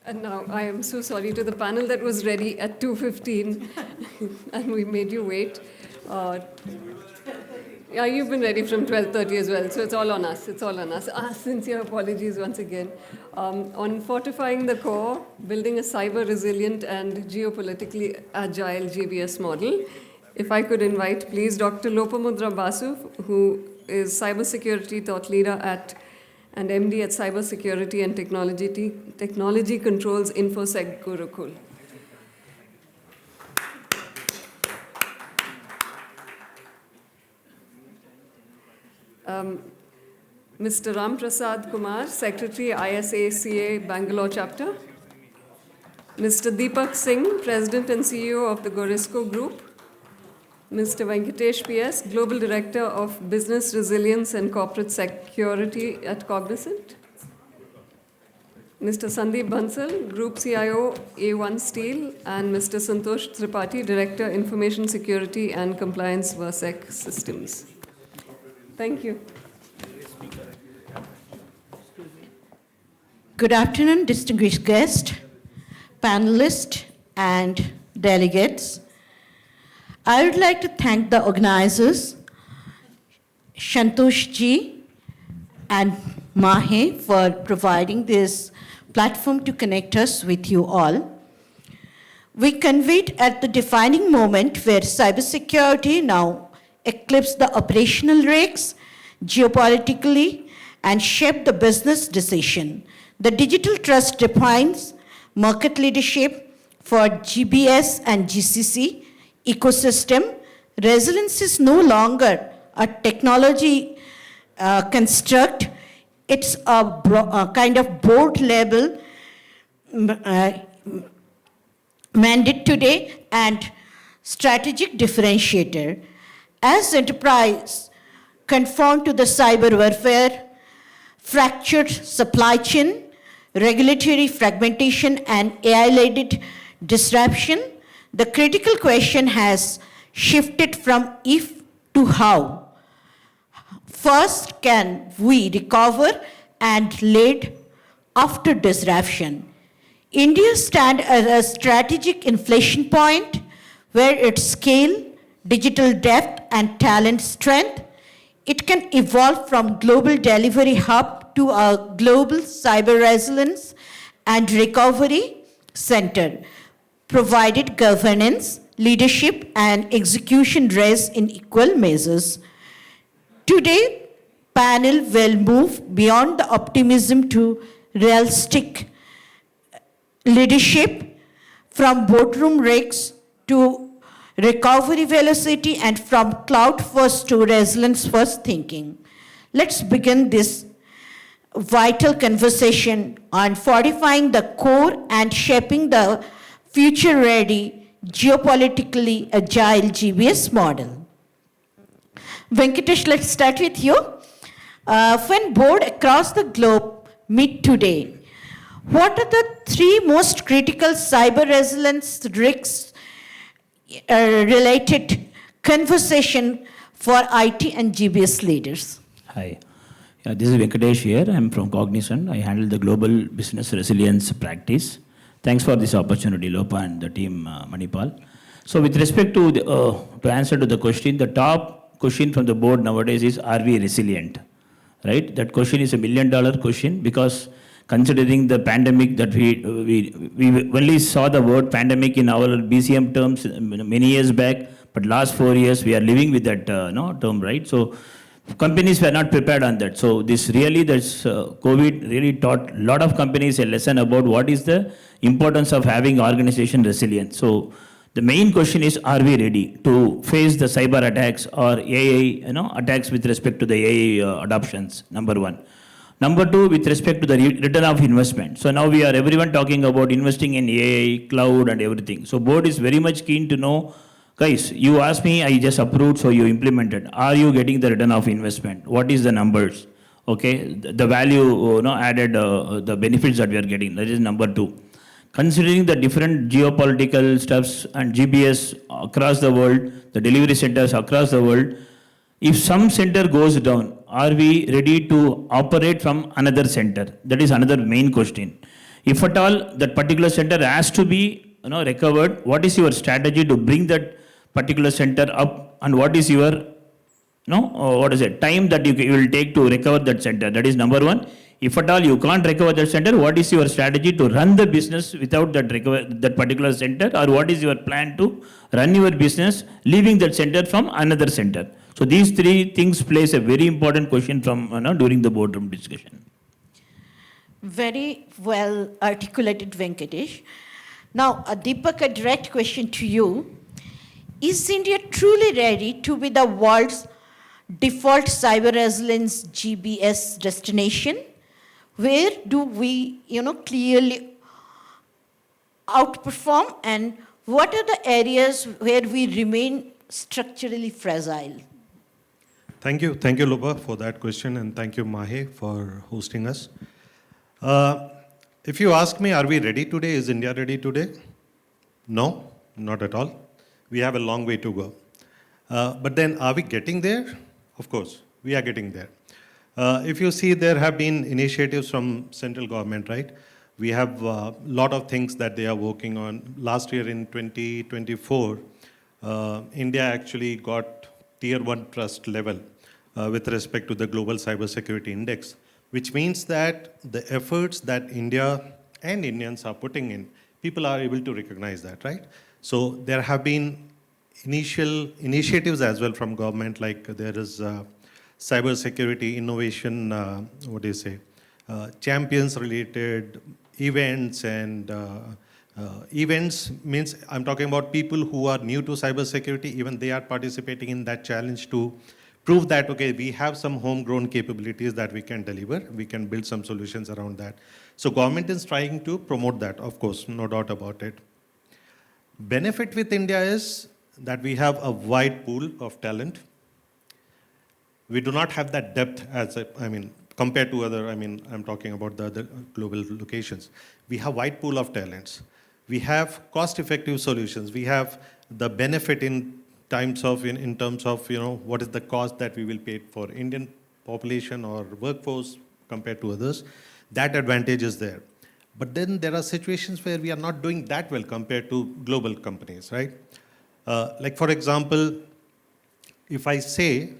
And now I am so sorry to the panel that was ready at 2:15 and we made you wait. Yeah, you've been ready from 12:30 as well, so it's all on us. It's all on us. Sincere apologies once again. On fortifying the core, building a cyber resilient and geopolitically agile GBS model, if I could invite, please, Dr. Lopa Mudra Basu, who is cybersecurity thought leader at and MD at Cybersecurity and Technology Controls InfoSec Gurukul. Mr. Ramaprasad Kumar, Secretary, ISACA Bangalore Chapter. Mr. Deepak Singh, President and CEO of the Gorisco Group. Mr. Venkatesh PS, Global Director of Business Resilience and Corporate Security at Cognizant. Mr. Sandeep Bansal, Group CIO, A1 Steel, and Mr. Santosh Tripathi, Director, Information Security and Compliance, Virsec Systems. Thank you. Good afternoon, distinguished guests, panelists, and delegates. I would like to thank the organizers, Santosh ji and Mahe, for providing this platform to connect us with you all. We convened at the defining moment where cybersecurity now eclipsed the operational risks geopolitically and shaped the business decision. The digital trust defines market leadership for GBS and GCC ecosystem. Resilience is no longer a technology construct. It's a kind of board level mandate today and strategic differentiator. As enterprise conform to the cyber warfare, fractured supply chain, regulatory fragmentation, and AI-led disruption, the critical question has shifted from if to how. First, can we recover and lead after disruption? India stands at a strategic inflection point where its scale, digital depth, and talent strength, it can evolve from global delivery hub to a global cyber resilience and recovery center, provided governance, leadership, and execution rest in equal measures. Today, panel will move beyond the optimism to realistic leadership, from boardroom risks to recovery velocity, and from cloud first to resilience first thinking. Let's begin this vital conversation on fortifying the core and shaping the future ready, geopolitically agile GBS model. Venkatesh, let's start with you. When boards across the globe meet today, what are the three most critical cyber resilience risks related conversation for IT and GBS leaders? Hi, this is Venkatesh here. I'm from Cognizant. I handle the global business resilience practice. Thanks for this opportunity, Lopa and the team, Manipal. So with respect to answer to the question, the top question from the board nowadays is, are we resilient? Right? That question is $1 million question, because considering the pandemic that we only saw the word pandemic in our BCM terms many years back, but last 4 years we are living with that term, right? So companies were not prepared on that. So this COVID really taught a lot of companies a lesson about what is the importance of having organization resilience. So the main question is, are we ready to face the cyber attacks or AI attacks with respect to the AI adoptions, number one. Number two, with respect to the return of investment. So now everyone talking about investing in AI, cloud, and everything. So board is very much keen to know, guys, you asked me, I just approved, so you implemented. Are you getting the return of investment? What is the numbers? Okay, the value added, the benefits that we are getting. That is number two. Considering the different geopolitical stuffs and GBS across the world, the delivery centers across the world, if some center goes down, are we ready to operate from another center? That is another main question. If at all that particular center has to be recovered, what is your strategy to bring that particular center up, and what is your what is it, time that you will take to recover that center? That is number one. If at all you can't recover that center, what is your strategy to run the business without that particular center, or what is your plan to run your business leaving that center from another center? So these three things plays a very important question from during the boardroom discussion. Very well articulated, Venkatesh. Now, Deepak, a direct question to you. Is India truly ready to be the world's default cyber resilience GBS destination? Where do we, clearly outperform, and what are the areas where we remain structurally fragile? Thank you, Lopa, for that question, and thank you, Mahe, for hosting us. If you ask me, are we ready today? Is India ready today? No, not at all. We have a long way to go. But then, are we getting there? Of course, we are getting there. If you see, there have been initiatives from central government, right? We have a lot of things that they are working on. Last year in 2024, India actually got tier 1 trust level with respect to the global cybersecurity index, which means that the efforts that India and Indians are putting in, people are able to recognize that, right? So there have been initial initiatives as well from government, like there is cybersecurity innovation, champions related events, and events means I'm talking about people who are new to cybersecurity, even they are participating in that challenge to prove that, okay, we have some homegrown capabilities that we can deliver, we can build some solutions around that. So government is trying to promote that, of course, no doubt about it. Benefit with India is that we have a wide pool of talent. We do not have that depth compared to other, I'm talking about the other global locations. We have wide pool of talents. We have cost-effective solutions. We have the benefit in terms of what is the cost that we will pay for Indian population or workforce compared to others. That advantage is there. But then there are situations where we are not doing that well compared to global companies, right? Like for example, if I say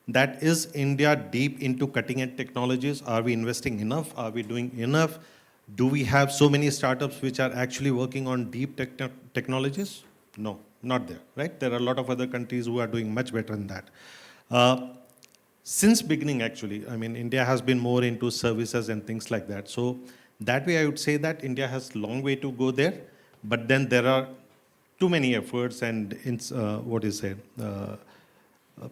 that is India deep into cutting edge technologies, are we investing enough? Are we doing enough? Do we have so many startups which are actually working on deep technologies? No, not there, right? There are a lot of other countries who are doing much better than that. Since beginning, actually, India has been more into services and things like that. So that way, I would say that India has a long way to go there. But then there are too many efforts and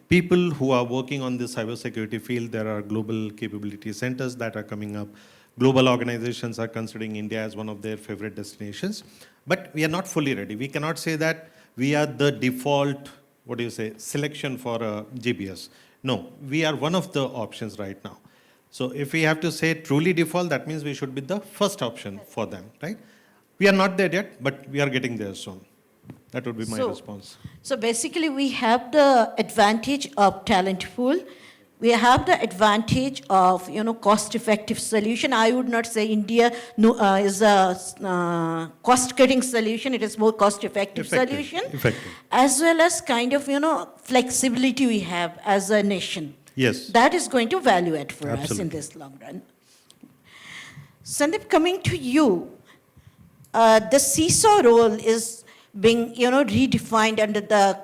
people who are working on this cybersecurity field. There are global capability centers that are coming up. Global organizations are considering India as one of their favorite destinations. But we are not fully ready. We cannot say that we are the default, selection for a GBS. No, we are one of the options right now. So if we have to say truly default, that means we should be the first option for them, right? We are not there yet, but we are getting there soon. That would be my response. So basically, we have the advantage of talent pool. We have the advantage of cost-effective solution. I would not say India is a cost-cutting solution. It is more cost-effective solution, as well as kind of flexibility we have as a nation. Yes, that is going to value add for us in this long run. Sandeep, coming to you, the seesaw role is being redefined under the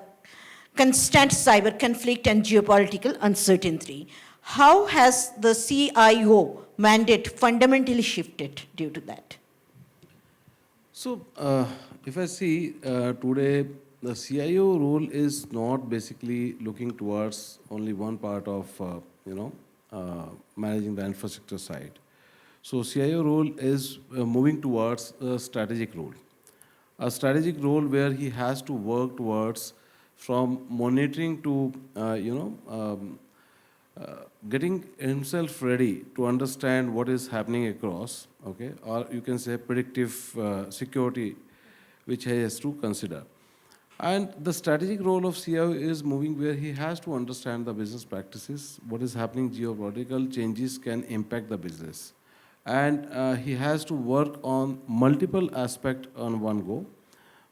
constant cyber conflict and geopolitical uncertainty. How has the CIO mandate fundamentally shifted due to that? So, if I see today, the CIO role is not basically looking towards only one part of managing the infrastructure side. So, CIO role is moving towards a strategic role. A strategic role where he has to work towards from monitoring to getting himself ready to understand what is happening across, okay, or you can say predictive security, which he has to consider. And the strategic role of CIO is moving where he has to understand the business practices, what is happening, geopolitical changes can impact the business. And he has to work on multiple aspects on one go,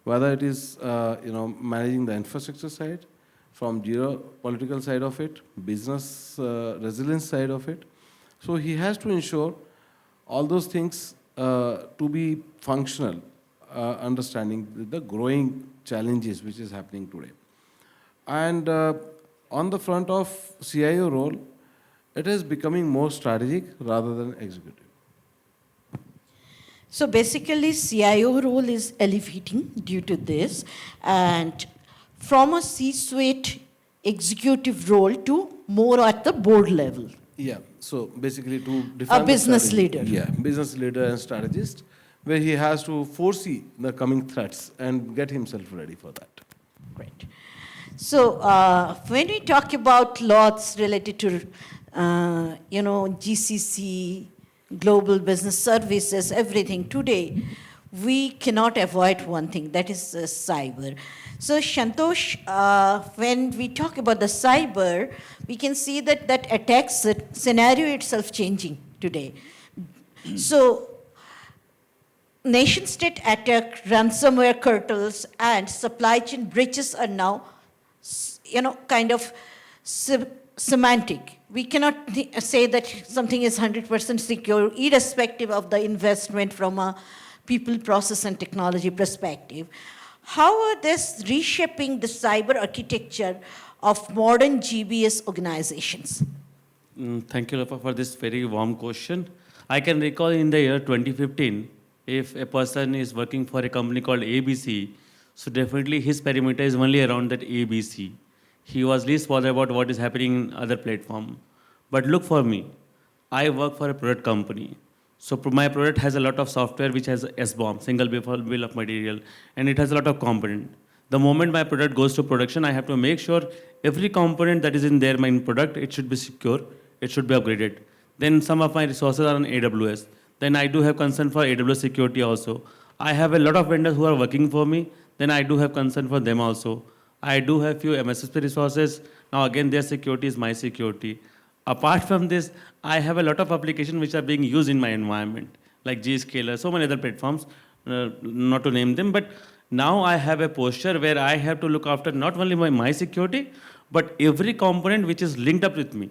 whether it is managing the infrastructure side, from geopolitical side of it, business resilience side of it. So he has to ensure all those things to be functional, understanding the growing challenges which is happening today. And on the front of CIO role, it is becoming more strategic rather than executive. So basically, CIO role is elevating due to this, and from a C-suite executive role to more at the board level. Yeah, so basically to define A business strategy. leader. Yeah, business leader and strategist, where he has to foresee the coming threats and get himself ready for that. Great. So when we talk about laws related to, GCC, global business services, everything today, we cannot avoid one thing, that is cyber. So Santosh, when we talk about the cyber, we can see that attack scenario itself changing today. So nation-state attack, ransomware cartels, and supply chain breaches are now, kind of semantic. We cannot say that something is 100% secure, irrespective of the investment from a people, process, and technology perspective. How are this reshaping the cyber architecture of modern GBS organizations? Thank you, Lopa, for this very warm question. I can recall in the year 2015, if a person is working for a company called ABC, so definitely his perimeter is only around that ABC. He was least bothered about what is happening in other platform. But look for me, I work for a product company. So my product has a lot of software which has SBOM, single bill of material, and it has a lot of component. The moment my product goes to production, I have to make sure every component that is in there, my product, it should be secure, it should be upgraded. Then some of my resources are on AWS. Then I do have concern for AWS security also. I have a lot of vendors who are working for me, then I do have concern for them also. I do have few MSSP resources. Now again, their security is my security. Apart from this, I have a lot of applications which are being used in my environment, like Zscaler, so many other platforms, not to name them, but now I have a posture where I have to look after not only my security, but every component which is linked up with me.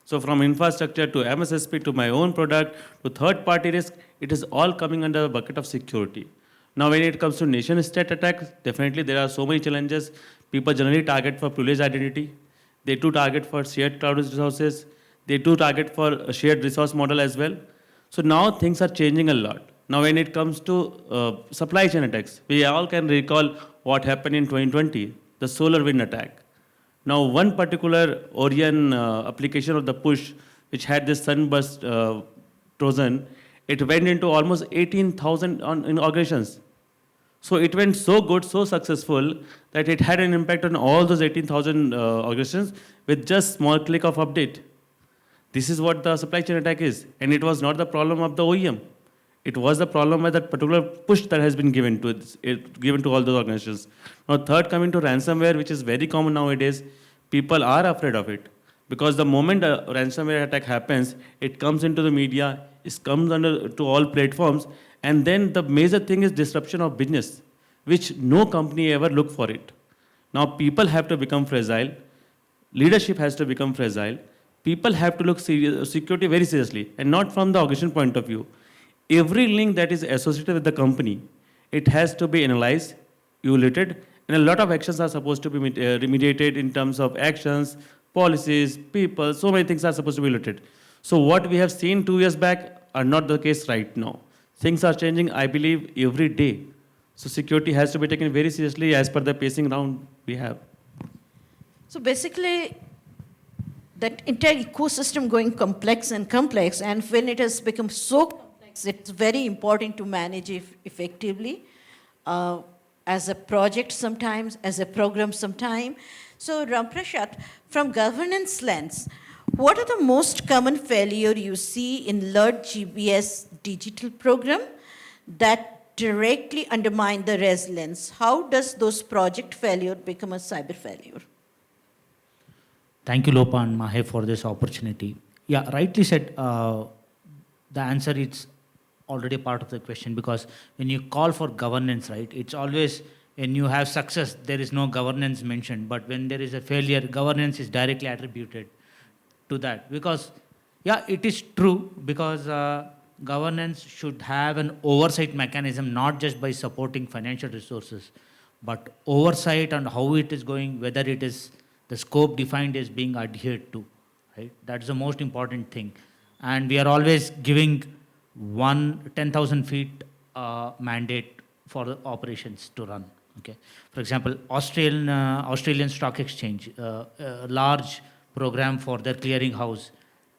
So from infrastructure to MSSP to my own product to third-party risk, it is all coming under a bucket of security. Now when it comes to nation-state attacks, definitely there are so many challenges. People generally target for privileged identity. They do target for shared cloud resources. They do target for a shared resource model as well. So now things are changing a lot. Now when it comes to supply chain attacks, we all can recall what happened in 2020, the SolarWind attack. Now one particular Orion application of the push, which had this sunburst Trojan, it went into almost 18,000 in organizations. So it went so good, so successful, that it had an impact on all those 18,000 organizations with just small click of update. This is what the supply chain attack is. And it was not the problem of the OEM. It was the problem of that particular push that has been given to all those organizations. Now third, coming to ransomware, which is very common nowadays, people are afraid of it. Because the moment a ransomware attack happens, it comes into the media, it comes to all platforms, and then the major thing is disruption of business, which no company ever look for it. Now people have to become fragile, leadership has to become fragile, people have to look security very seriously, and not from the organization point of view. Every link that is associated with the company, it has to be analyzed, evaluated, and a lot of actions are supposed to be remediated in terms of actions, policies, people, so many things are supposed to be evaluated. So what we have seen 2 years back are not the case right now. Things are changing, I believe, every day. So security has to be taken very seriously as per the pacing round we have. So basically, that entire ecosystem going complex, and when it has become so complex, it's very important to manage it effectively, as a project sometimes, as a program sometimes. So Ramaprasad, from governance lens, what are the most common failure you see in large GBS digital program that directly undermine the resilience? How does those project failure become a cyber failure? Thank you, Lopa and Mahe, for this opportunity. Yeah, rightly said, the answer is already part of the question, because when you call for governance, right, it's always when you have success, there is no governance mentioned. But when there is a failure, governance is directly attributed to that. Because, yeah, it is true, because governance should have an oversight mechanism, not just by supporting financial resources, but oversight on how it is going, whether it is the scope defined is being adhered to, right? That's the most important thing. And we are always giving 10,000 feet mandate for the operations to run. Okay. For example, Australian Stock Exchange, a large program for their clearing house,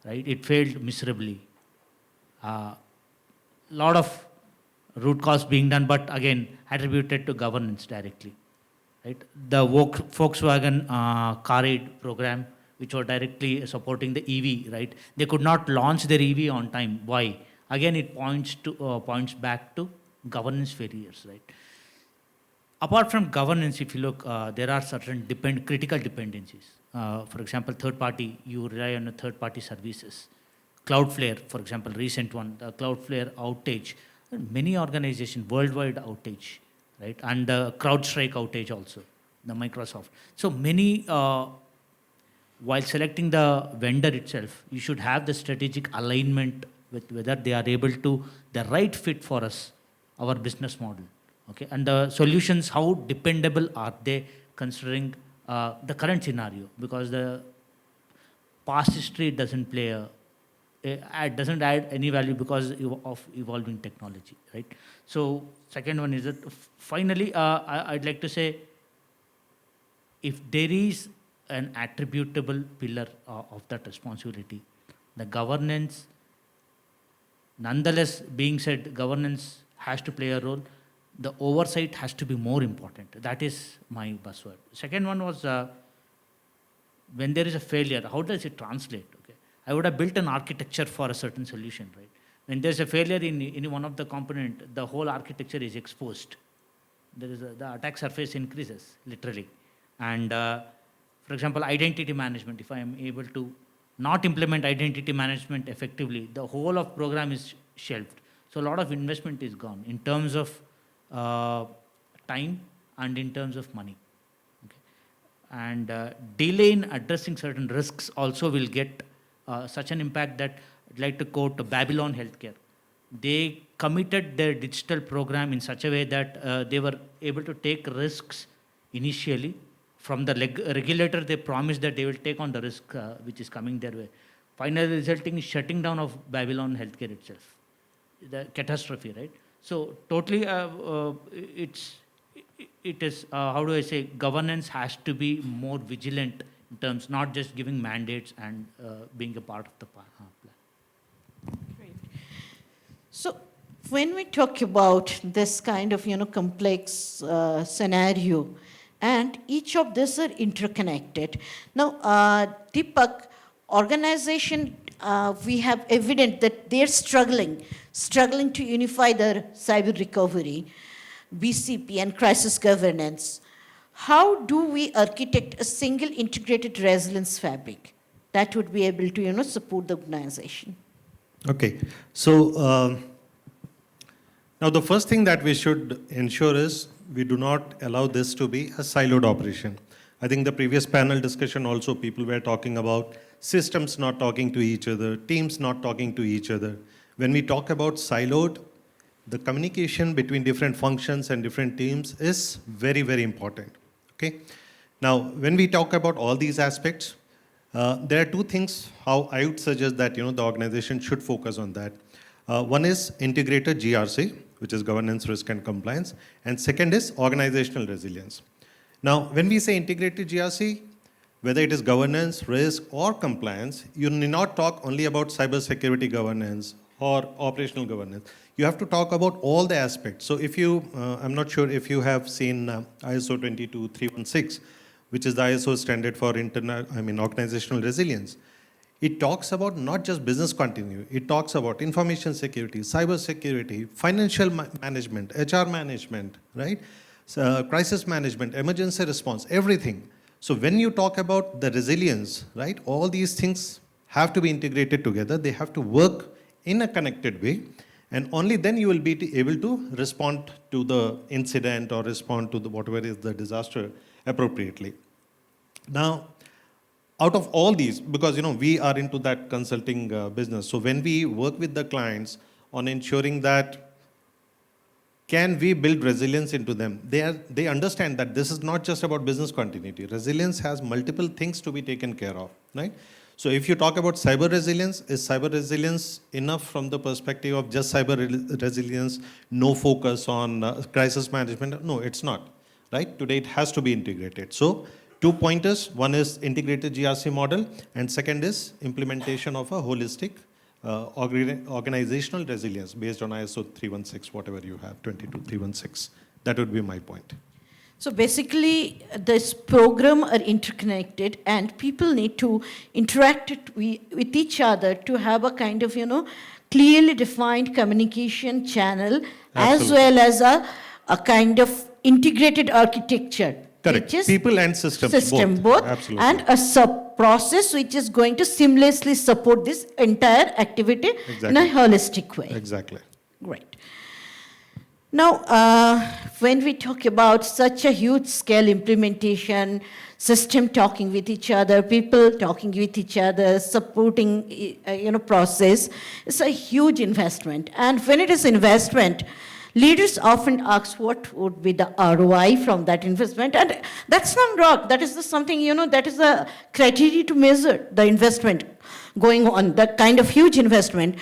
right? It failed miserably. Lot of root cause being done, but again attributed to governance directly, right? The Volkswagen car aid program, which were directly supporting the EV, right? They could not launch their EV on time. Why? Again, it points back to governance failures, right? Apart from governance, if you look, there are certain critical dependencies. For example, third party, you rely on third-party services. Cloudflare, for example, recent one, the Cloudflare outage. Many organizations, worldwide outage, right? And the CrowdStrike outage also, the Microsoft. So many, while selecting the vendor itself, you should have the strategic alignment with whether they are able to, the right fit for us, our business model. Okay, and the solutions, how dependable are they considering the current scenario? Because the past history doesn't play doesn't add any value because of evolving technology, right? So second one is that finally, I'd like to say, if there is an attributable pillar of that responsibility, the governance, nonetheless being said, governance has to play a role. The oversight has to be more important. That is my buzzword. Second one was when there is a failure, how does it translate? Okay, I would have built an architecture for a certain solution, right? When there's a failure in any one of the component, the whole architecture is exposed. The attack surface increases, literally. And for example, identity management, if I am able to not implement identity management effectively, the whole of program is shelved. So a lot of investment is gone in terms of time and in terms of money. Okay. And delay in addressing certain risks also will get such an impact that I'd like to quote Babylon Healthcare. They committed their digital program in such a way that they were able to take risks initially. From the regulator, they promised that they will take on the risk which is coming their way. Finally, resulting in shutting down of Babylon Healthcare itself. The catastrophe, right? So totally, it is, how do I say, governance has to be more vigilant in terms, not just giving mandates and being a part of the plan. Great. So when we talk about this kind of, complex scenario, and each of these are interconnected. Now, Deepak, organization, we have evident that they're struggling to unify their cyber recovery, BCP, and crisis governance. How do we architect a single integrated resilience fabric that would be able to, support the organization? Okay, so now the first thing that we should ensure is we do not allow this to be a siloed operation. I think the previous panel discussion also, people were talking about systems not talking to each other, teams not talking to each other. When we talk about siloed, the communication between different functions and different teams is very, very important. Okay. Now, when we talk about all these aspects, there are two things how I would suggest that the organization should focus on that. One is integrated GRC, which is governance, risk, and compliance, and second is organizational resilience. Now, when we say integrated GRC, whether it is governance, risk, or compliance, you need not talk only about cybersecurity governance or operational governance. You have to talk about all the aspects. So if you, I'm not sure if you have seen ISO 22316, which is the ISO standard for organizational resilience. It talks about not just business continuity, it talks about information security, cyber security, financial management, HR management, right? Crisis management, emergency response, everything. So when you talk about the resilience, right, all these things have to be integrated together. They have to work in a connected way, and only then you will be able to respond to the incident or respond to the whatever is the disaster appropriately. Now, out of all these, because we are into that consulting business, so when we work with the clients on ensuring that can we build resilience into them, they understand that this is not just about business continuity. Resilience has multiple things to be taken care of, right? So if you talk about cyber resilience, is cyber resilience enough from the perspective of just cyber resilience, no focus on crisis management? No, it's not, right? Today it has to be integrated. So 2 pointers, one is integrated GRC model, and second is implementation of a holistic organizational resilience based on ISO 316, whatever you have, 22316. That would be my point. So basically, this program are interconnected, and people need to interact with each other to have a kind of, clearly defined communication channel, as well as a kind of integrated architecture. Correct. People and systems. Both. Absolutely. And a sub-process which is going to seamlessly support this entire activity in a holistic way. Exactly. Great. Now, when we talk about such a huge scale implementation, system talking with each other, people talking with each other, supporting, process, it's a huge investment. And when it is investment, leaders often ask what would be the ROI from that investment. And that's not wrong. That is something, that is a criteria to measure the investment going on, the kind of huge investment.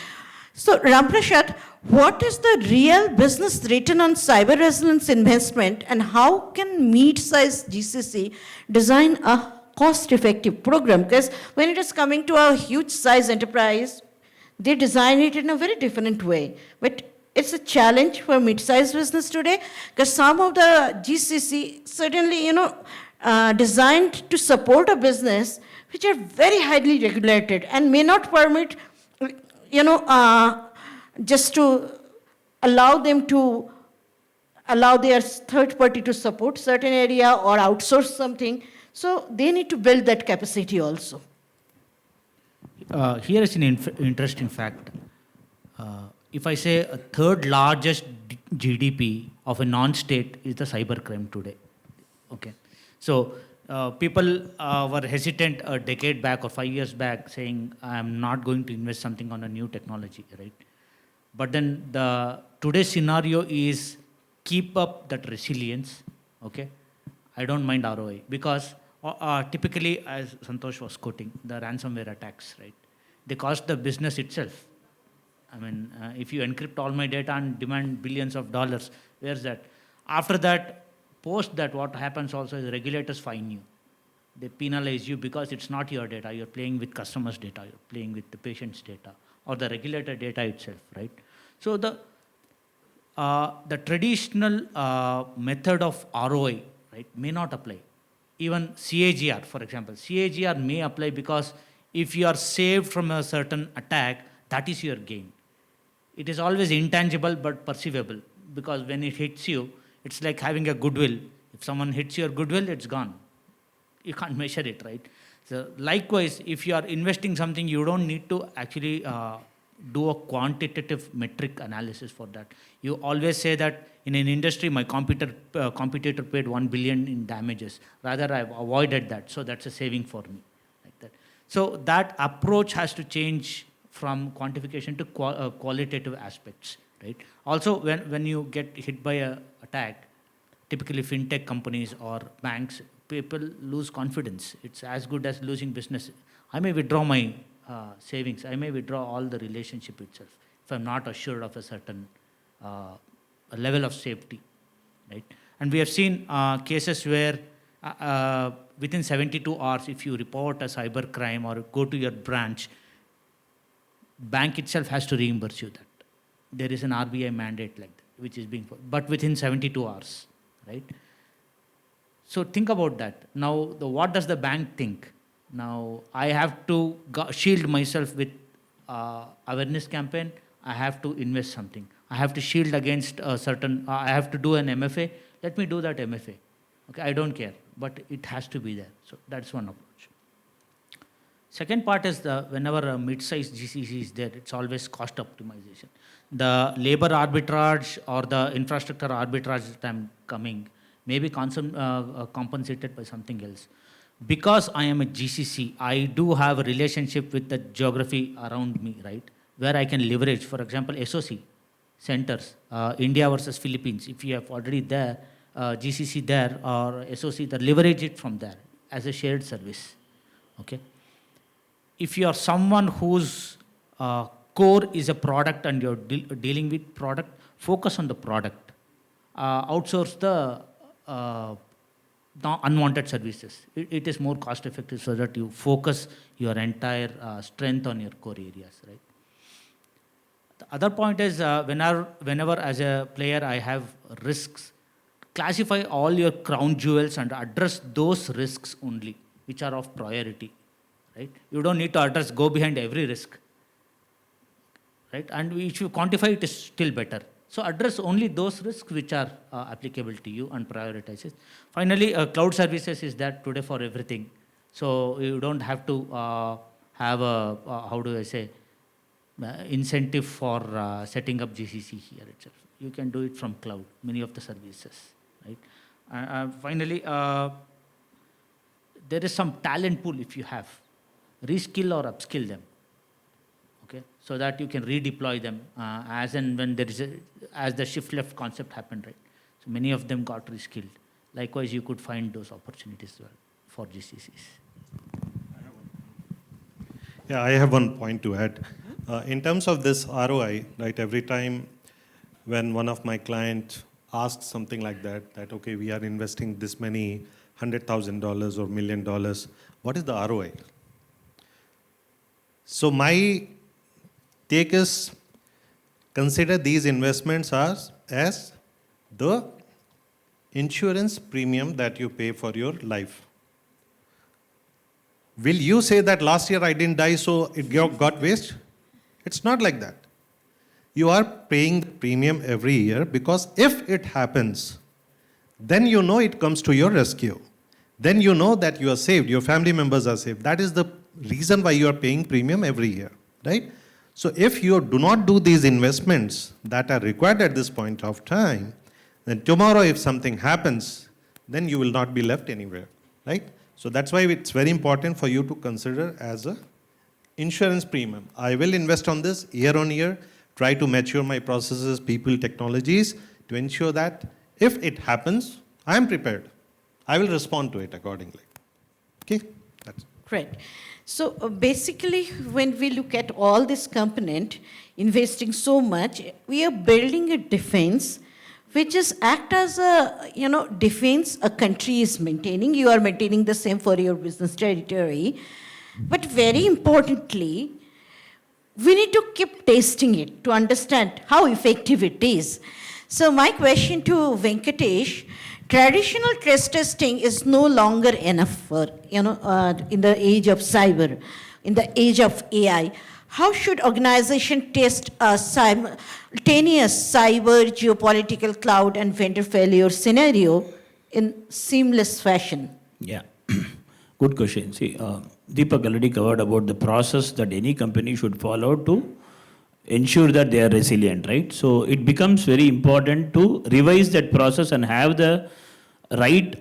So, Ramaprasad, what is the real business return on cyber resilience investment, and how can mid-sized GCC design a cost-effective program? Because when it is coming to a huge-size enterprise, they design it in a very different way. But it's a challenge for mid-sized business today, because some of the GCC certainly, designed to support a business which are very highly regulated and may not permit, just to allow them to allow their third party to support certain area or outsource something. So they need to build that capacity also. Here is an interesting fact. If I say a third largest GDP of a non-state is the cybercrime today. Okay, so people were hesitant a decade back or 5 years back saying, I'm not going to invest something on a new technology, right? But then today's scenario is keep up that resilience, okay? I don't mind ROI because typically, as Santosh was quoting, the ransomware attacks, right? They cost the business itself. I mean, if you encrypt all my data and demand billions of dollars, where's that? After that, post that, what happens also is regulators fine you. They penalize you because it's not your data. You're playing with customers' data. You're playing with the patient's data or the regulator data itself, right? So the traditional method of ROI, right, may not apply. Even CAGR, for example, CAGR may apply because if you are saved from a certain attack, that is your gain. It is always intangible but perceivable because when it hits you, it's like having a goodwill. If someone hits your goodwill, it's gone. You can't measure it, right? So likewise, if you are investing something, you don't need to actually do a quantitative metric analysis for that. You always say that in an industry, my competitor paid 1 billion in damages. Rather, I've avoided that, so that's a saving for me. Like that. So that approach has to change from quantification to qualitative aspects, right? Also, when you get hit by an attack, typically fintech companies or banks, people lose confidence. It's as good as losing business. I may withdraw my savings. I may withdraw all the relationship itself if I'm not assured of a certain a level of safety, right? And we have seen cases where within 72 hours, if you report a cyber crime or go to your branch, bank itself has to reimburse you that. There is an RBI mandate like that, which is being, but within 72 hours, right? So think about that. Now, what does the bank think? Now, I have to shield myself with awareness campaign. I have to invest something. I have to shield against a certain, I have to do an MFA. Let me do that MFA. Okay, I don't care, but it has to be there. So that's one approach. Second part is whenever a mid-sized GCC is there, it's always cost optimization. The labor arbitrage or the infrastructure arbitrage that I'm coming may be compensated by something else. Because I am a GCC, I do have a relationship with the geography around me, right? Where I can leverage, for example, SOC centers, India versus Philippines. If you have already there, GCC there or SOC there, leverage it from there as a shared service, okay? If you are someone whose core is a product and you're dealing with product, focus on the product. Outsource the unwanted services. It is more cost effective so that you focus your entire strength on your core areas, right? The other point is whenever as a player I have risks, classify all your crown jewels and address those risks only, which are of priority. Right? You don't need to go behind every risk, right? And if you quantify it, is still better. So address only those risks which are applicable to you and prioritize it. Finally, cloud services is there today for everything. So you don't have to have a, how do I say, incentive for setting up GCC here itself. You can do it from cloud, many of the services, right? Finally, there is some talent pool if you have. Reskill or upskill them, okay, so that you can redeploy them as and when there is as the shift left concept happened, right? So many of them got reskilled. Likewise, you could find those opportunities as well for GCCs. Yeah, I have one point to add. In terms of this ROI, right, every time when one of my clients asks something like that, okay, we are investing this many $100,000 or $1 million, what is the ROI? So my take is, consider these investments as the insurance premium that you pay for your life. Will you say that last year I didn't die so it got waste? It's not like that. You are paying the premium every year because if it happens, then you know it comes to your rescue. Then you know that you are saved, your family members are saved. That is the reason why you are paying premium every year, right? So if you do not do these investments that are required at this point of time, then tomorrow if something happens, then you will not be left anywhere, right? So that's why it's very important for you to consider as a insurance premium. I will invest on this year on year, try to mature my processes, people, technologies to ensure that if it happens, I am prepared. I will respond to it accordingly. Okay, that's it. Great. So basically, when we look at all this component, investing so much, we are building a defense which is act as a, defense a country is maintaining. You are maintaining the same for your business territory. But very importantly, we need to keep testing it to understand how effective it is. So my question to Venkatesh, traditional stress testing is no longer enough for, in the age of cyber, in the age of AI. How should organization test a simultaneous cyber, geopolitical, cloud, and vendor failure scenario in seamless fashion? Yeah, good question. See, Deepak already covered about the process that any company should follow to ensure that they are resilient, right? So it becomes very important to revise that process and have the right,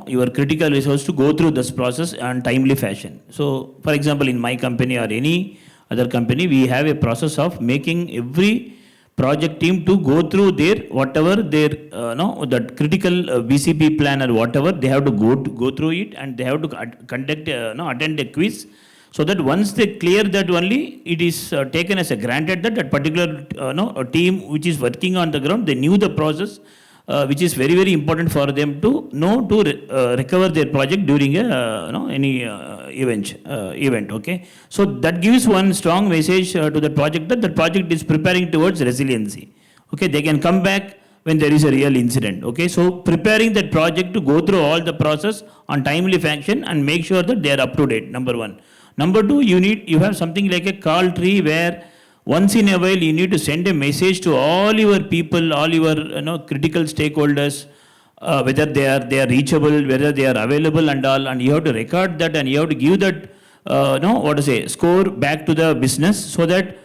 your critical resource to go through this process in timely fashion. So, for example, in my company or any other company, we have a process of making every project team to go through their whatever their that critical BCP plan or whatever, they have to go through it, and they have to conduct attend a quiz, so that once they clear that only, it is taken as a granted that particular a team which is working on the ground, they knew the process, which is very, very important for them to know to recover their project during any event. Okay, so that gives one strong message to the project that the project is preparing towards resiliency. Okay, they can come back when there is a real incident. Okay, so preparing that project to go through all the process on timely fashion and make sure that they are up to date. Number one. Number two, you have something like a call tree where once in a while you need to send a message to all your people, all your critical stakeholders, whether they are reachable, whether they are available and all, and you have to record that and you have to give that score back to the business, so that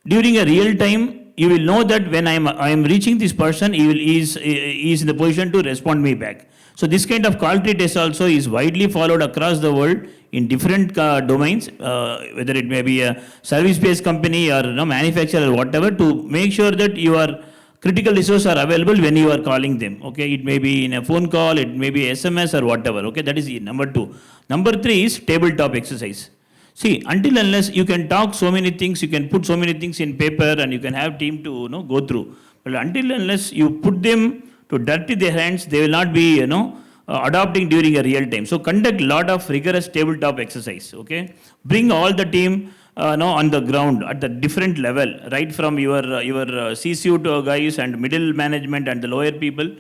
during a real time, you will know that when I am reaching this person, he is in the position to respond me back. So this kind of quality test also is widely followed across the world in different domains, whether it may be a service-based company or manufacturer or whatever, to make sure that your critical resources are available when you are calling them. Okay, it may be in a phone call, it may be SMS or whatever. Okay, that is number 2. Number 3 is tabletop exercise. See, until unless you can talk so many things, you can put so many things in paper and you can have team to go through. But until unless you put them to dirty their hands, they will not be adopting during a real time. So conduct lot of rigorous tabletop exercise. Okay, bring all the team on the ground at the different level, right from your C-suite guys and middle management and the lower people,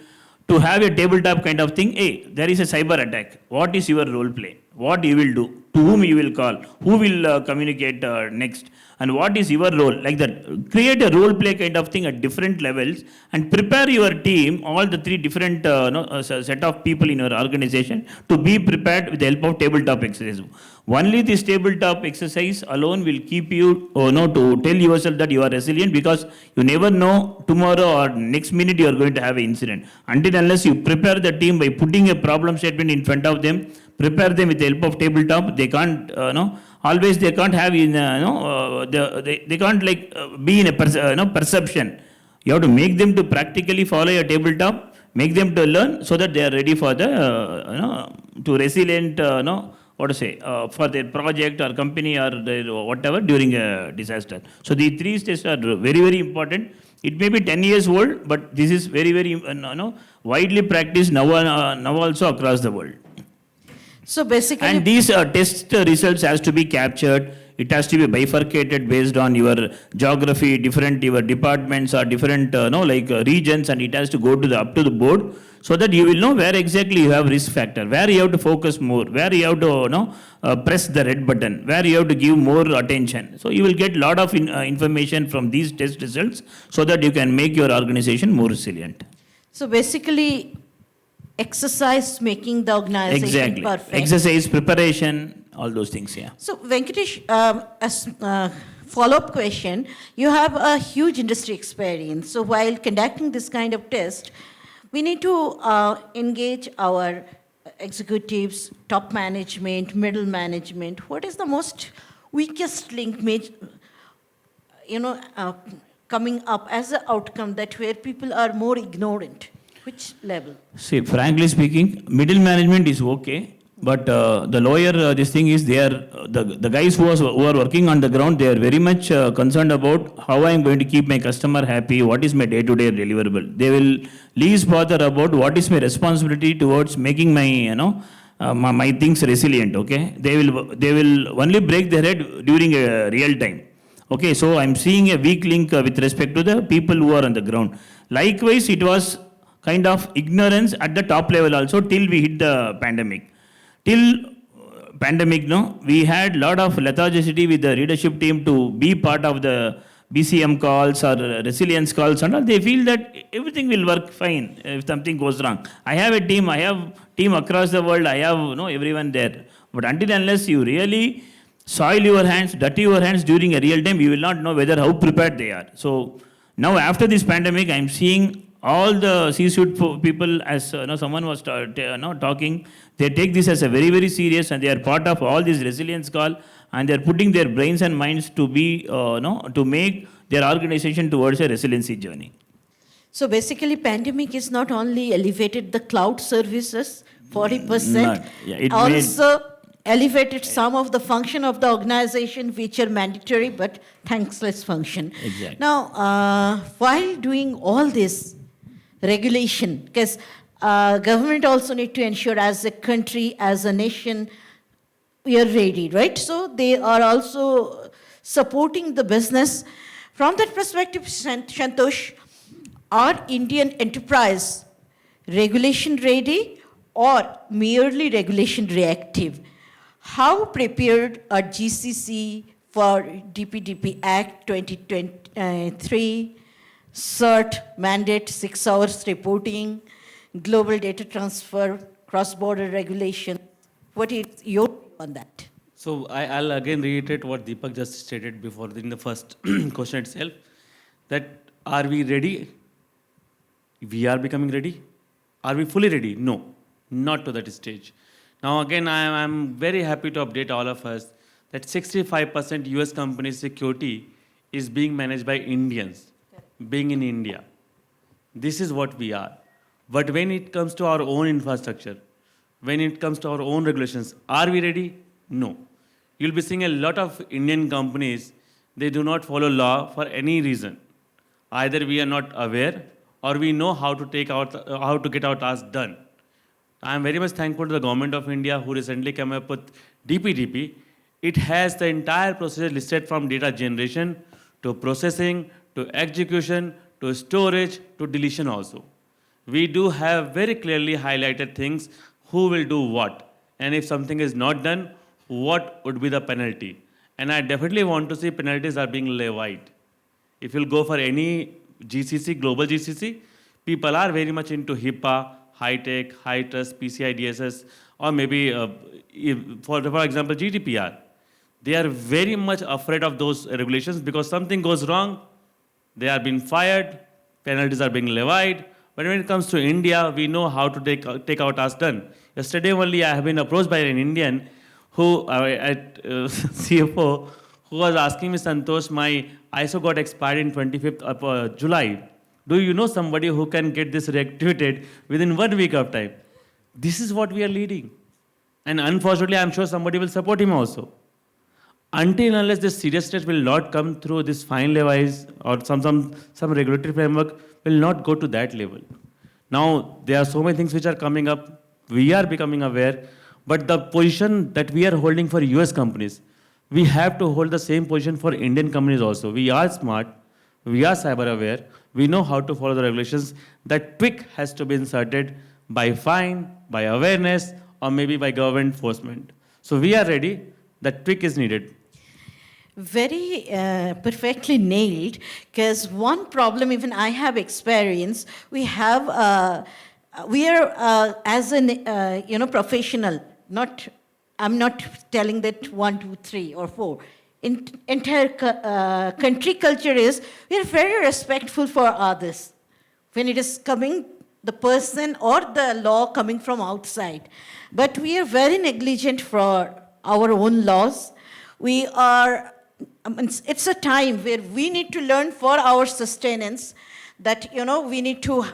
to have a tabletop kind of thing. Hey, there is a cyber attack. What is your role play? What you will do? To whom you will call? Who will communicate next? And what is your role? Like that. Create a role play kind of thing at different levels and prepare your team, all the 3 different set of people in your organization, to be prepared with the help of tabletop exercise. Only this tabletop exercise alone will keep you to tell yourself that you are resilient, because you never know tomorrow or next minute you are going to have an incident. Until unless you prepare the team by putting a problem statement in front of them, prepare them with the help of tabletop, they can't always they can't have in they can't be in a perception. You have to make them to practically follow a tabletop, make them to learn, so that they are ready for the to resilient for their project or company or their whatever during a disaster. So the 3 steps are very, very important. It may be 10 years old, but this is very, very widely practiced now also across the world. So basically, and these test results has to be captured. It has to be bifurcated based on your geography, different your departments or different regions, and it has to go to up to the board, so that you will know where exactly you have risk factor, where you have to focus more, where you have to press the red button, where you have to give more attention. So you will get lot of information from these test results, so that you can make your organization more resilient. So basically, exercise making the organization perfect. Exercise, preparation, all those things, yeah. So Venkatesh, as follow-up question, you have a huge industry experience. So while conducting this kind of test, we need to engage our executives, top management, middle management. What is the most weakest link coming up as an outcome that where people are more ignorant? Which level? See, frankly speaking, middle management is okay, but the lower, this thing is, they are the guys who are working on the ground, they are very much concerned about how I am going to keep my customer happy, what is my day-to-day deliverable. They will least bother about what is my responsibility towards making my, my things resilient, okay? They will only break their head during a real time. Okay, so I'm seeing a weak link with respect to the people who are on the ground. Likewise, it was kind of ignorance at the top level also till we hit the pandemic. Till pandemic, we had lot of lethargicity with the leadership team to be part of the BCM calls or resilience calls and all. They feel that everything will work fine if something goes wrong. I have a team, I have team across the world, I have everyone there. But until unless you really soil your hands, dirty your hands during a real time, you will not know whether how prepared they are. So now after this pandemic, I'm seeing all the C-suite people, as someone was talking, they take this as a very, very serious, and they are part of all this resilience call, and they are putting their brains and minds to be, to make their organization towards a resiliency journey. So basically, pandemic is not only elevated the cloud services 40%, also elevated some of the function of the organization which are mandatory but thankless function. Exactly. Now, while doing all this regulation, because government also need to ensure as a country, as a nation, we are ready, right? So they are also supporting the business. From that perspective, Santosh, are Indian enterprise regulation ready or merely regulation reactive? How prepared are GCC for DPDP Act 2023, CERT mandate 6 hours reporting, global data transfer, cross-border regulation? What is your view on that? So I'll again reiterate what Deepak just stated before in the first question itself, that are we ready? We are becoming ready. Are we fully ready? No, not to that stage. Now again, I'm very happy to update all of us that 65% US company security is being managed by Indians, being in India. This is what we are. But when it comes to our own infrastructure, when it comes to our own regulations, are we ready? No. You'll be seeing a lot of Indian companies, they do not follow law for any reason. Either we are not aware or we know how to get our tasks done. I am very much thankful to the government of India who recently came up with DPDP. It has the entire process listed from data generation to processing to execution to storage to deletion also. We do have very clearly highlighted things, who will do what, and if something is not done, what would be the penalty. And I definitely want to see penalties are being levied. If you'll go for any GCC, global GCC, people are very much into HIPAA, high-tech, high-trust, PCI DSS, or maybe, for example, GDPR. They are very much afraid of those regulations because something goes wrong, they are being fired, penalties are being levied. But when it comes to India, we know how to take our tasks done. Yesterday only, I have been approached by an Indian who, CFO, who was asking me, Santosh, my ISO got expired in 25th of July. Do you know somebody who can get this reactivated within 1 week of time? This is what we are leading. And unfortunately, I'm sure somebody will support him also. Until and unless this seriousness will not come through this fine levies or some regulatory framework will not go to that level. Now, there are so many things which are coming up. We are becoming aware. But the position that we are holding for US companies, we have to hold the same position for Indian companies also. We are smart. We are cyber aware. We know how to follow the regulations. That tweak has to be inserted by fine, by awareness, or maybe by government enforcement. So we are ready. That tweak is needed. Very perfectly nailed, because one problem even I have experienced, we are as an professional, I'm not telling that 1, 2, 3 or 4. Entire country culture is we are very respectful for others when it is coming the person or the law coming from outside, but we are very negligent for our own laws. We are. It's a time where we need to learn for our sustenance that, we need to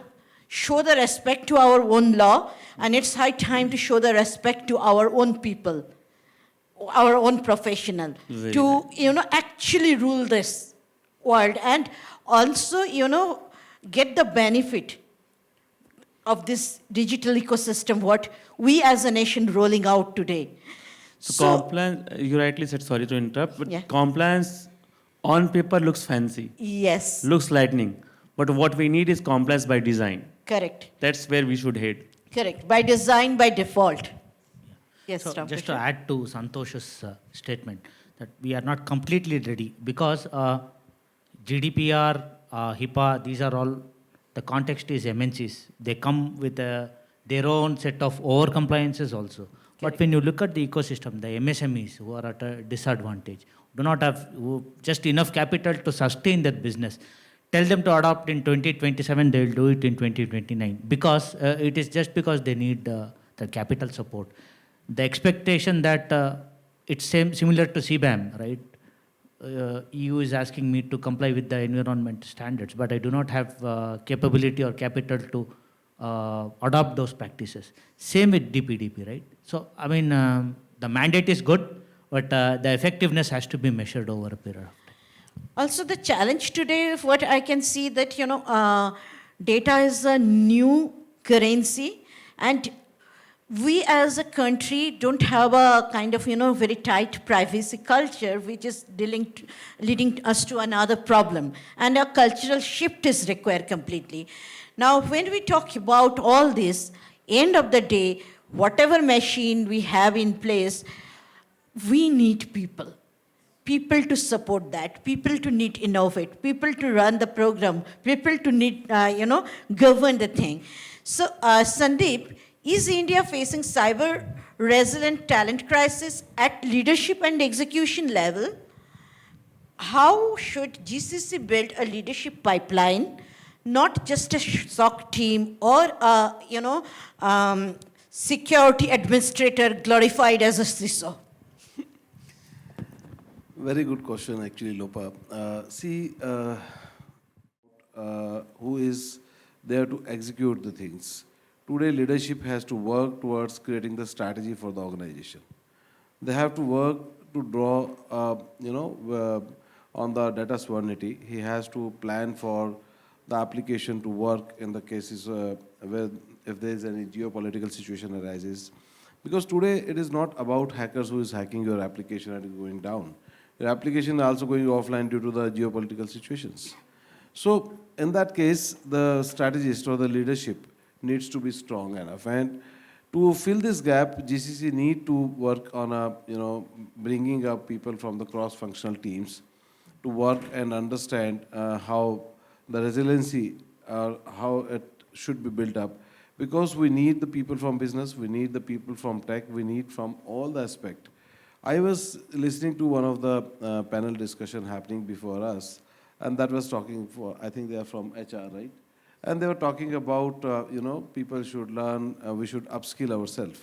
show the respect to our own law, and it's high time to show the respect to our own people, our own professional, actually rule this world and also, get the benefit of this digital ecosystem, what we as a nation rolling out today. So compliance, you rightly said, sorry to interrupt, but compliance on paper looks fancy. Yes. Looks lightning. But what we need is compliance by design. Correct. That's where we should head. Correct. By design, by default. Yes, so just to add to Santosh's statement, that we are not completely ready because GDPR, HIPAA, these are all, the context is MNCs. They come with their own set of over-compliances also. But when you look at the ecosystem, the MSMEs who are at a disadvantage, do not have just enough capital to sustain their business. Tell them to adopt in 2027, they will do it in 2029 because it is just because they need the capital support. The expectation that it's similar to CBAM, right? EU is asking me to comply with the environment standards, but I do not have capability or capital to adopt those practices. Same with DPDP, right? So, I mean, the mandate is good, but the effectiveness has to be measured over a period of time. Also, the challenge today, what I can see that, data is a new currency, and we as a country don't have a kind of, very tight privacy culture, which is leading us to another problem. And a cultural shift is required completely. Now, when we talk about all this, end of the day, whatever machine we have in place, we need people. People to support that, people to need innovate, people to run the program, people to need, govern the thing. So, Sandeep, is India facing cyber resilient talent crisis at leadership and execution level, how should GCC build a leadership pipeline, not just a SOC team or a, security administrator glorified as a CISO? Very good question, actually, Lopa. Who is there to execute the things? Today, leadership has to work towards creating the strategy for the organization. They have to work to draw, on the data sovereignty. He has to plan for the application to work in the cases where if there is any geopolitical situation arises. Because today, it is not about hackers who is hacking your application and going down. Your application is also going offline due to the geopolitical situations. So in that case, the strategist or the leadership needs to be strong enough. And to fill this gap, GCC need to work on bringing up people from the cross-functional teams to work and understand how the resiliency, how it should be built up. Because we need the people from business, we need the people from tech, we need from all the aspect. I was listening to one of the panel discussion happening before us, and that was talking for, I think they are from HR, right? And they were talking about, people should learn, we should upskill ourselves.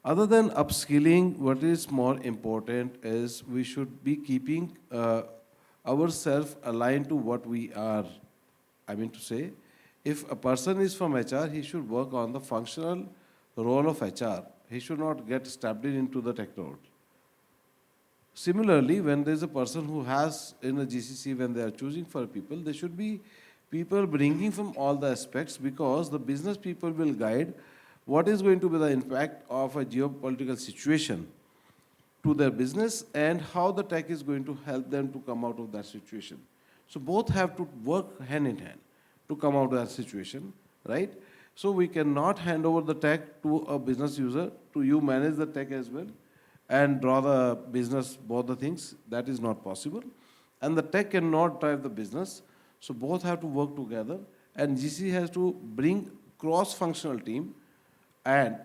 Other than upskilling, what is more important is we should be keeping ourselves aligned to what we are. I mean to say, if a person is from HR, he should work on the functional role of HR. He should not get stabbed into the tech role. Similarly, when there is a person who has in a GCC, when they are choosing for people, there should be people bringing from all the aspects, because the business people will guide what is going to be the impact of a geopolitical situation to their business and how the tech is going to help them to come out of that situation. So both have to work hand in hand to come out of that situation, right? So we cannot hand over the tech to a business user, to you manage the tech as well, and draw the business, both the things. That is not possible. And the tech cannot drive the business. So both have to work together. And GC has to bring cross-functional team and,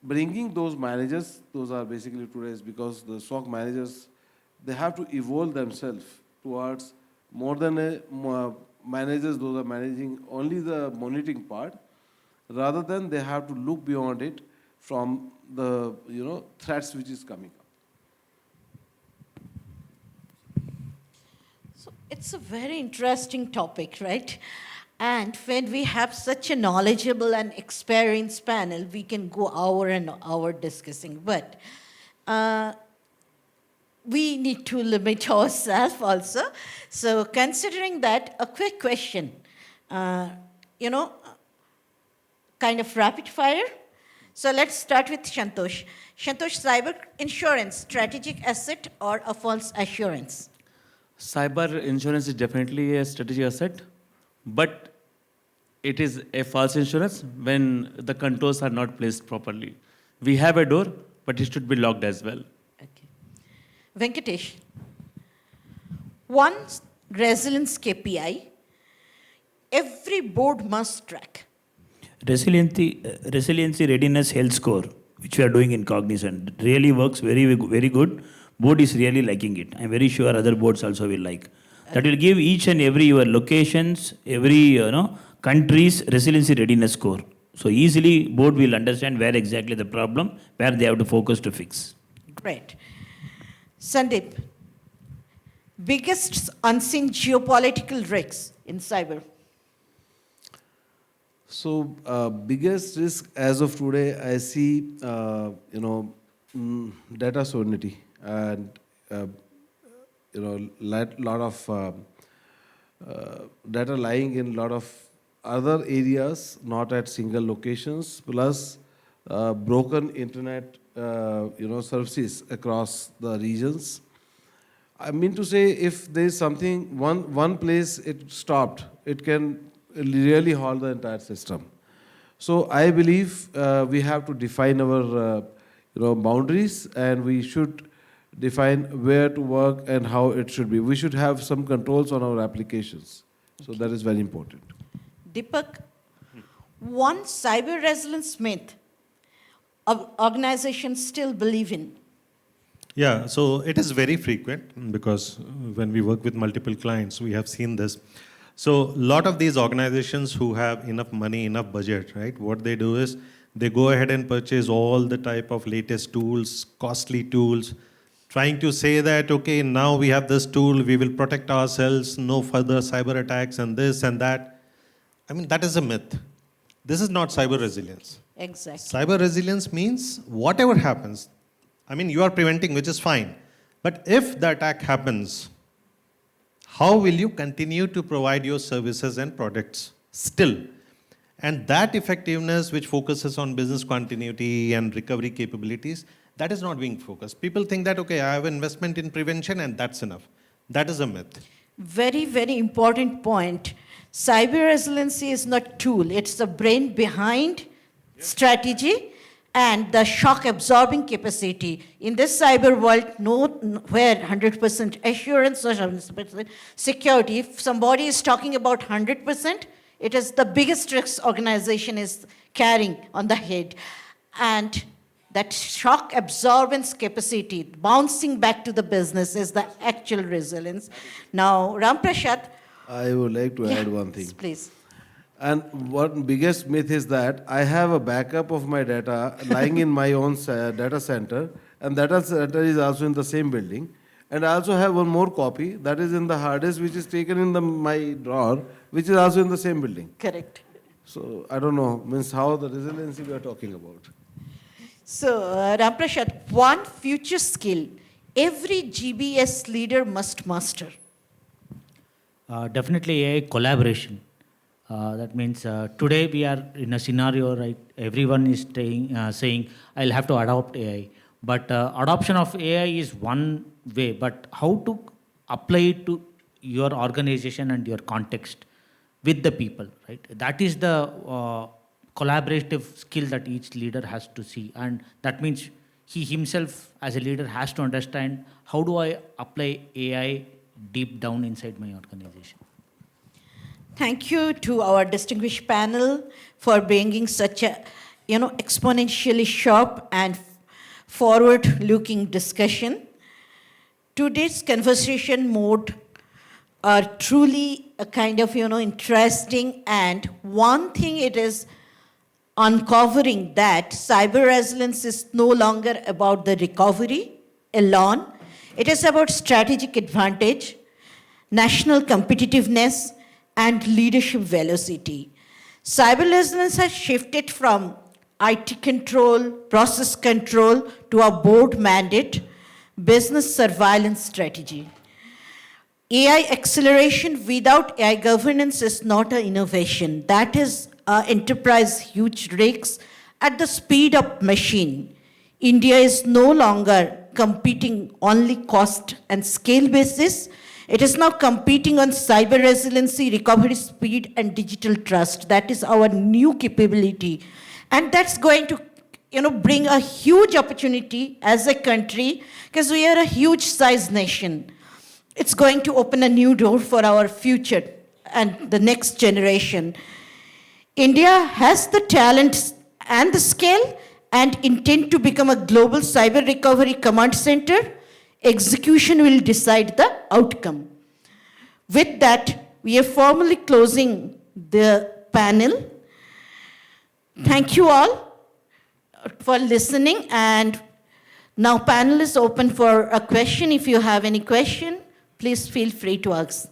bringing those managers, those are basically today's, because the SOC managers, they have to evolve themselves towards more than managers, those are managing only the monitoring part, rather than they have to look beyond it from the threats which is coming up. So it's a very interesting topic, right? And when we have such a knowledgeable and experienced panel, we can go hour and hour discussing. But we need to limit ourselves also. So considering that, a quick question, kind of rapid fire. So let's start with Santosh. Santosh, cyber insurance, strategic asset or a false assurance? Cyber insurance is definitely a strategic asset, but it is a false insurance when the controls are not placed properly. We have a door, but it should be locked as well. Okay. Venkatesh, one resilience KPI every board must track. Resiliency readiness health score, which we are doing in Cognizant, it really works very, very good. Board is really liking it. I'm very sure other boards also will like. That will give each and every your locations, every country's resiliency readiness score. So easily board will understand where exactly the problem, where they have to focus to fix. Great. Sandeep, biggest unseen geopolitical risks in cyber? So biggest risk as of today, I see, data sovereignty and, lot of data lying in lot of other areas, not at single locations, plus broken internet, services across the regions. I mean to say, if there is something, one place it stopped, it can really halt the entire system. So I believe we have to define our boundaries, and we should define where to work and how it should be. We should have some controls on our applications. So that is very important. Deepak, one cyber resilience myth organizations still believe in? Yeah, so it is very frequent because when we work with multiple clients, we have seen this. So a lot of these organizations who have enough money, enough budget, right? What they do is they go ahead and purchase all the type of latest tools, costly tools, trying to say that, okay, now we have this tool, we will protect ourselves, no further cyber attacks and this and that. I mean, that is a myth. This is not cyber resilience. Exactly. Cyber resilience means whatever happens, I mean, you are preventing, which is fine. But if the attack happens, how will you continue to provide your services and products still? And that effectiveness, which focuses on business continuity and recovery capabilities, that is not being focused. People think that, okay, I have investment in prevention and that's enough. That is a myth. Very, very important point. Cyber resiliency is not tool. It's the brain behind strategy and the shock absorbing capacity. In this cyber world, where 100% assurance or 100% security, if somebody is talking about 100%, it is the biggest risk organization is carrying on the head. And that shock absorbance capacity, bouncing back to the business, is the actual resilience. Now, Ramaprasad. I would like to add one thing. Please. And one biggest myth is that I have a backup of my data lying in my own data center, and data center is also in the same building. And I also have one more copy that is in the hard disk, which is taken in my drawer, which is also in the same building. Correct. So I don't know, means how the resiliency we are talking about. So, Ramaprasad, one future skill every GBS leader must master. Definitely a collaboration. That means today we are in a scenario, right? Everyone is saying, I'll have to adopt AI. But adoption of AI is one way, but how to apply it to your organization and your context with the people, right? That is the collaborative skill that each leader has to see. And that means he himself as a leader has to understand, how do I apply AI deep down inside my organization? Thank you to our distinguished panel for bringing such a, exponentially sharp and forward-looking discussion. Today's conversation mode are truly a kind of, interesting, and one thing it is uncovering that cyber resilience is no longer about the recovery alone. It is about strategic advantage, national competitiveness, and leadership velocity. Cyber resilience has shifted from IT control, process control, to a board mandate, business surveillance strategy. AI acceleration without AI governance is not an innovation. That is enterprise huge risks at the speed up machine. India is no longer competing only cost and scale basis. It is now competing on cyber resiliency, recovery speed, and digital trust. That is our new capability. And that's going to bring a huge opportunity as a country, because we are a huge size nation. It's going to open a new door for our future and the next generation. India has the talent and the scale and intend to become a global cyber recovery command center. Execution will decide the outcome. With that, we are formally closing the panel. Thank you all for listening, and now panel is open for a question. If you have any question, please feel free to ask.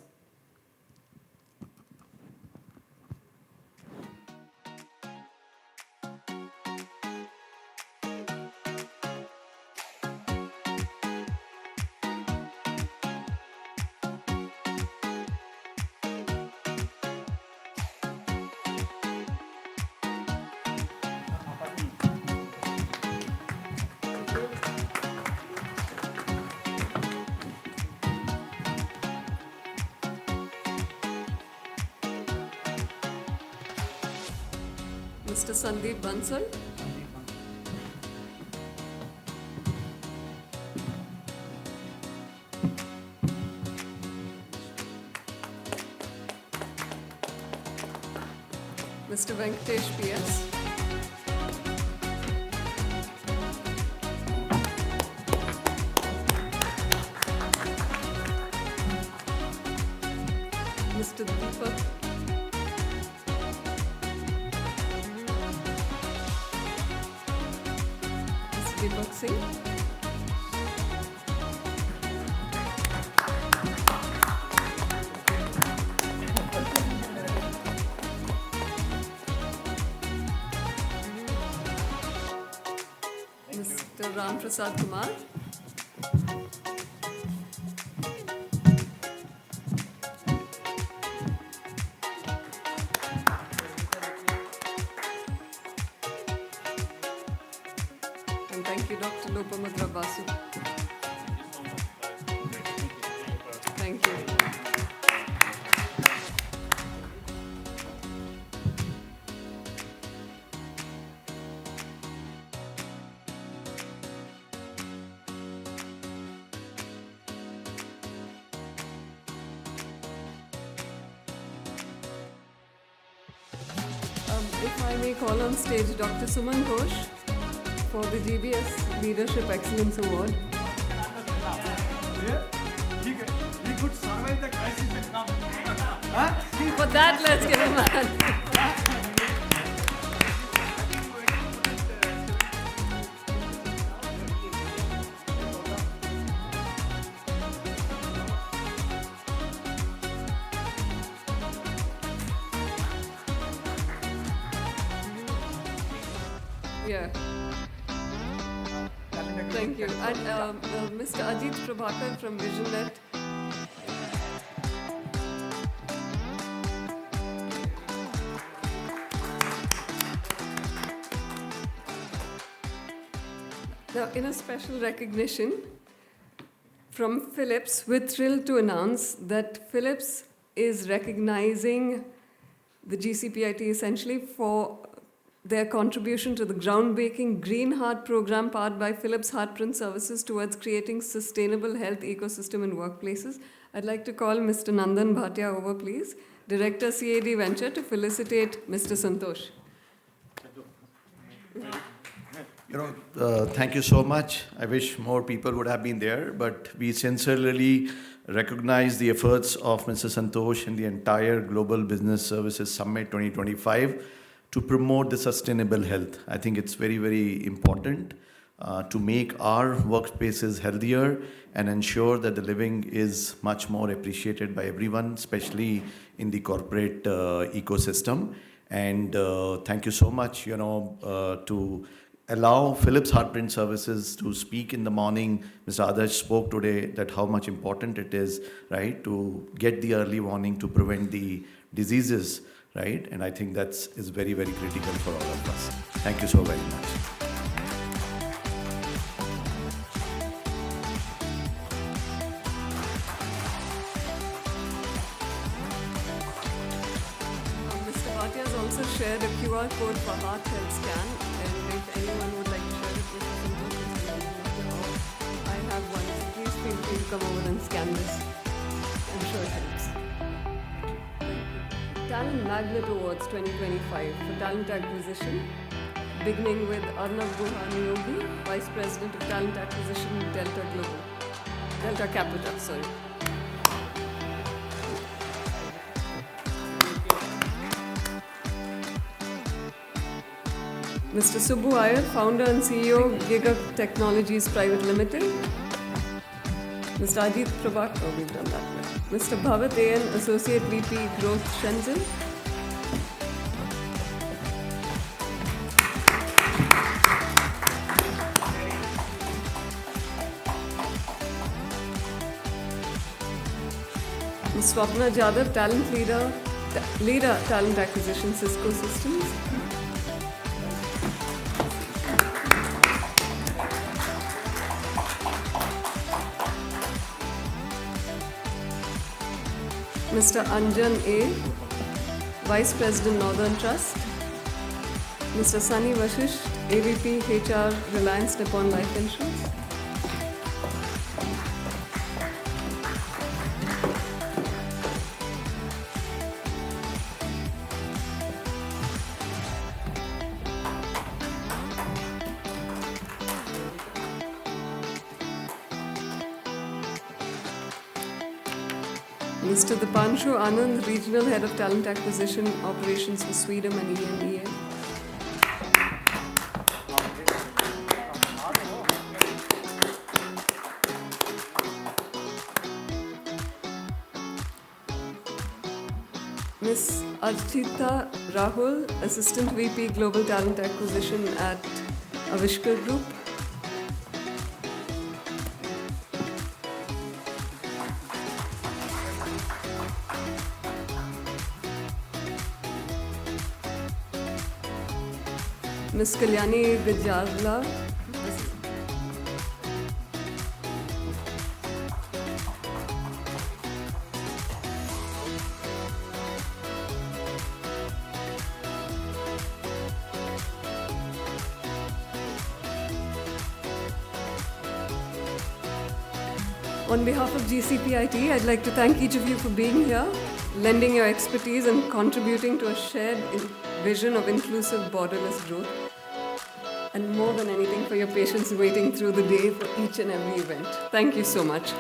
Mr. Sandeep Bansal. Mr. Venkatesh PS. Mr. Deepak. Mr. Deepak Singh. Mr. Ramaprasad Kumar. And thank you, Dr. Lopa Mudra Basu. Thank you. If I may call on stage Dr. Suman Ghosh for the GBS Leadership Excellence Award. We could survive the crisis and come. For that, let's give him a hand. Yeah. Thank you. And Mr. Ajit Prabhakar from VisionNet. Now, in a special recognition from Philips, we're thrilled to announce that Philips is recognizing the GCPIT essentially for their contribution to the groundbreaking Green Heart program powered by Philips Heartprint Services towards creating sustainable health ecosystem in workplaces. I'd like to call Mr. Nandan Bhatia over, please, Director CAD Venture, to felicitate Mr. Santosh. Thank you so much. I wish more people would have been there, but we sincerely recognize the efforts of Mr. Santosh and the entire Global Business Services Summit 2025 to promote the sustainable health. I think it's very, very important to make our workspaces healthier and ensure that the living is much more appreciated by everyone, especially in the corporate ecosystem. And thank you so much, to allow Philips Heartprint Services to speak in the morning. Mr. Adarsh spoke today that how much important it is, right, to get the early warning to prevent the diseases, right? And I think that's is very, very critical for all of us. Thank you so very much. Mr. Bhatia has also shared a QR code for heart health scan, and if anyone would like to share it with us, I have one. So please feel free to come over and scan this. I'm sure it helps. Talent Magnet Awards 2025 for talent acquisition, beginning with Arnav Guha-Niyogi, Vice President of Talent Acquisition, Delta Capital, sorry. Mr. Subbu Iyer, Founder and CEO, Giga Technologies Private Limited. Mr. Ajit Prabhakar, oh, we've done that well. Mr. Bhavat AN, Associate VP, Growth Shenzhen. Ms. Swapna Jadhav, Talent Leader Talent Acquisition, Cisco Systems. Mr. Anjan A, Vice President Northern Trust. Mr. Sunny Vashish, AVP HR, Reliance Nippon Life Insurance. Mr. Dipanshu Anand, Regional Head of Talent Acquisition Operations for Sweden and EMEA. Ms. Archita Rahul, Assistant VP Global Talent Acquisition at Virsec Group. Ms. Kalyani Gajarla. On behalf of GCPIT, I'd like to thank each of you for being here, lending your expertise and contributing to a shared vision of inclusive borderless growth. And more than anything, for your patience waiting through the day for each and every event. Thank you so much.